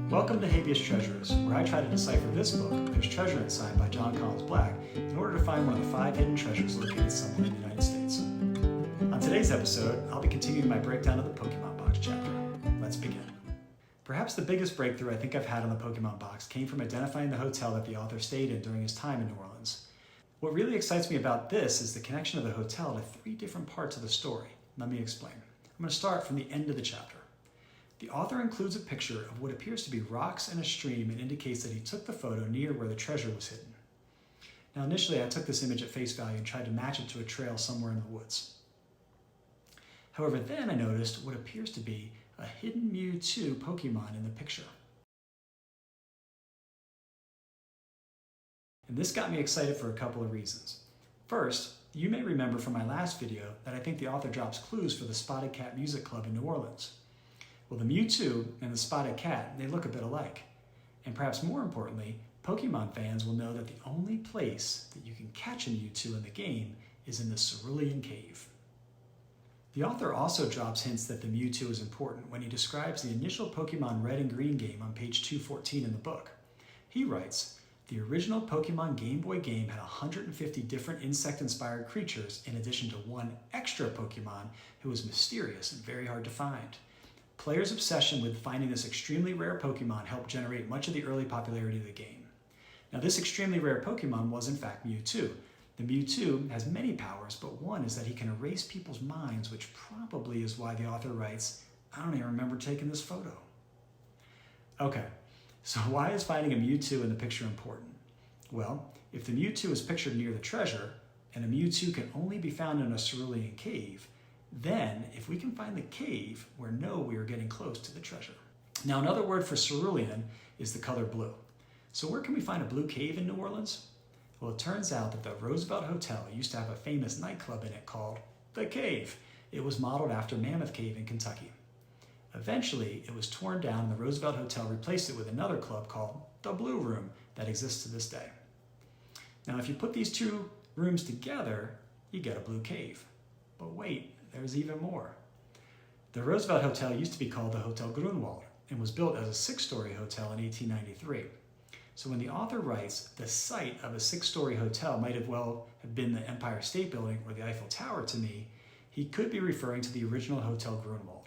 Welcome to Habeas Treasures, where I try to decipher this book, There's Treasure Inside by Jon Collins Black, in order to find one of the 5 hidden treasures located somewhere in the United States. On today's episode, I'll be continuing my breakdown of the Pokemon Box chapter. Let's begin. Perhaps the biggest breakthrough I think I've had on the Pokemon Box came from identifying the hotel that the author stayed in during his time in New Orleans. What really excites me about this is the connection of the hotel to 3 different parts of the story. Let me explain. I'm going to start from the end of the chapter. The author includes a picture of what appears to be rocks and a stream and indicates that he took the photo near where the treasure was hidden. Now initially I took this image at face value and tried to match it to a trail somewhere in the woods. However, then I noticed what appears to be a hidden Mewtwo Pokemon in the picture. And this got me excited for a couple of reasons. First, you may remember from my last video that I think the author drops clues for the Spotted Cat Music Club in New Orleans. Well, the Mewtwo and the Spotted Cat, they look a bit alike. And perhaps more importantly, Pokemon fans will know that the only place that you can catch a Mewtwo in the game is in the Cerulean Cave. The author also drops hints that the Mewtwo is important when he describes the initial Pokemon Red and Green game on page 214 in the book. He writes, "The original Pokemon Game Boy game had 150 different insect-inspired creatures in addition to one extra Pokemon who was mysterious and very hard to find. Players' obsession with finding this extremely rare Pokemon helped generate much of the early popularity of the game." Now this extremely rare Pokemon was in fact Mewtwo. The Mewtwo has many powers, but one is that he can erase people's minds, which probably is why the author writes, "I don't even remember taking this photo." Okay, so why is finding a Mewtwo in the picture important? Well, if the Mewtwo is pictured near the treasure, and a Mewtwo can only be found in a cerulean cave, then if we can find the cave, we know we are getting close to the treasure. Now another word for cerulean is the color blue. So where can we find a blue cave in New Orleans? Well, it turns out that the Roosevelt Hotel used to have a famous nightclub in it called The Cave. It was modeled after Mammoth Cave in Kentucky. Eventually, it was torn down and the Roosevelt Hotel replaced it with another club called The Blue Room that exists to this day. Now, if you put these 2 rooms together, you get a blue cave. But wait, there's even more. The Roosevelt Hotel used to be called the Hotel Grunwald and was built as a 6-story hotel in 1893. So when the author writes, the site of a 6-story hotel might have been the Empire State Building or the Eiffel Tower to me, he could be referring to the original Hotel Grunwald.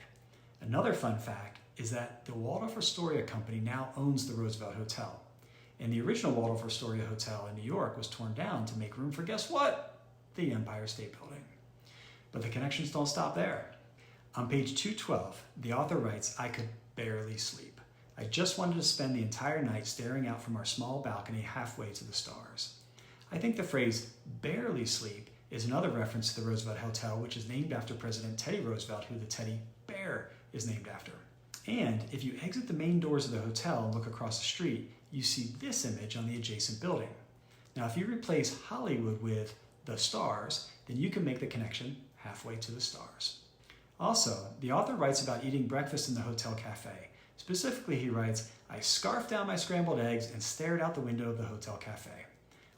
Another fun fact is that the Waldorf Astoria Company now owns the Roosevelt Hotel. And the original Waldorf Astoria Hotel in New York was torn down to make room for, guess what? The Empire State Building. But the connections don't stop there. On page 212, the author writes, "I could barely sleep. I just wanted to spend the entire night staring out from our small balcony halfway to the stars." I think the phrase barely sleep is another reference to the Roosevelt Hotel, which is named after President Teddy Roosevelt, who the teddy bear is named after. And if you exit the main doors of the hotel and look across the street, you see this image on the adjacent building. Now, if you replace Hollywood with the stars, then you can make the connection halfway to the stars. Also, the author writes about eating breakfast in the hotel cafe. Specifically, he writes, "I scarfed down my scrambled eggs and stared out the window of the hotel cafe."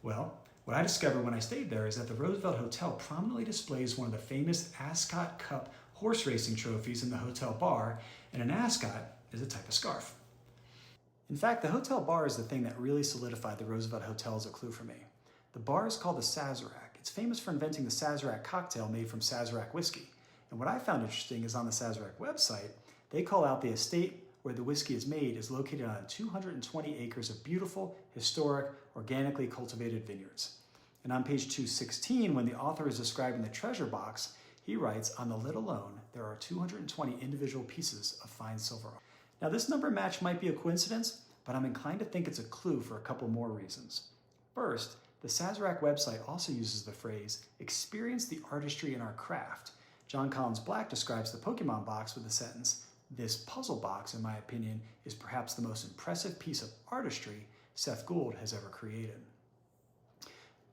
Well, what I discovered when I stayed there is that the Roosevelt Hotel prominently displays one of the famous Ascot Cup horse racing trophies in the hotel bar, and an ascot is a type of scarf. In fact, the hotel bar is the thing that really solidified the Roosevelt Hotel as a clue for me. The bar is called the Sazerac. It's famous for inventing the Sazerac cocktail made from Sazerac whiskey. And what I found interesting is on the Sazerac website, they call out the estate where the whiskey is made is located on 220 acres of beautiful, historic, organically cultivated vineyards. And on page 216, when the author is describing the treasure box, he writes, "On the lid alone, there are 220 individual pieces of fine silver." Now this number match might be a coincidence, but I'm inclined to think it's a clue for a couple more reasons. First, the Sazerac website also uses the phrase, "experience the artistry in our craft." Jon Collins Black describes the Pokemon box with the sentence, "This puzzle box, in my opinion, is perhaps the most impressive piece of artistry Seth Gould has ever created."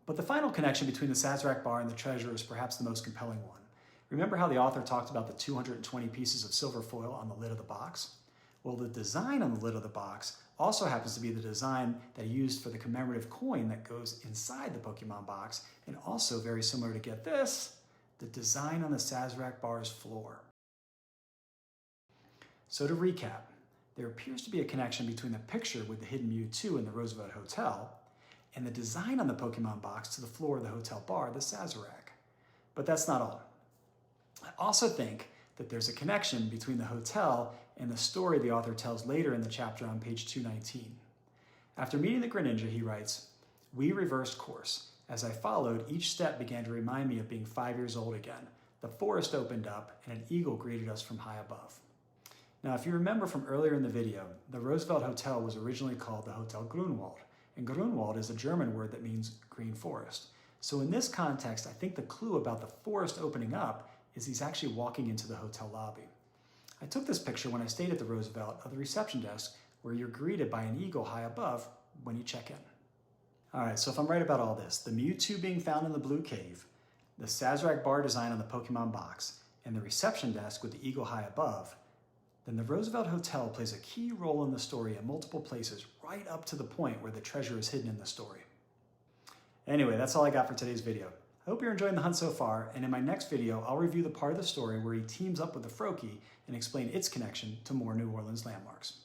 But the final connection between the Sazerac Bar and the treasure is perhaps the most compelling one. Remember how the author talked about the 220 pieces of silver foil on the lid of the box? Well, the design on the lid of the box also happens to be the design that he used for the commemorative coin that goes inside the Pokemon box, and also very similar to, get this, the design on the Sazerac Bar's floor. So to recap, there appears to be a connection between the picture with the hidden Mewtwo in the Roosevelt Hotel and the design on the Pokemon box to the floor of the hotel bar, the Sazerac. But that's not all. I also think that there's a connection between the hotel and the story the author tells later in the chapter on page 219. After meeting the Greninja, he writes, "We reversed course. As I followed, each step began to remind me of being 5 years old again. The forest opened up and an eagle greeted us from high above." Now, if you remember from earlier in the video, the Roosevelt Hotel was originally called the Hotel Grunwald, and Grunwald is a German word that means green forest. So in this context, I think the clue about the forest opening up is he's actually walking into the hotel lobby. I took this picture when I stayed at the Roosevelt of the reception desk, where you're greeted by an eagle high above when you check in. All right, so if I'm right about all this, the Mewtwo being found in the blue cave, the Sazerac bar design on the Pokemon box, and the reception desk with the eagle high above, then the Roosevelt Hotel plays a key role in the story at multiple places, right up to the point where the treasure is hidden in the story. Anyway, that's all I got for today's video. I hope you're enjoying the hunt so far, and in my next video, I'll review the part of the story where he teams up with the Froakie and explain its connection to more New Orleans landmarks.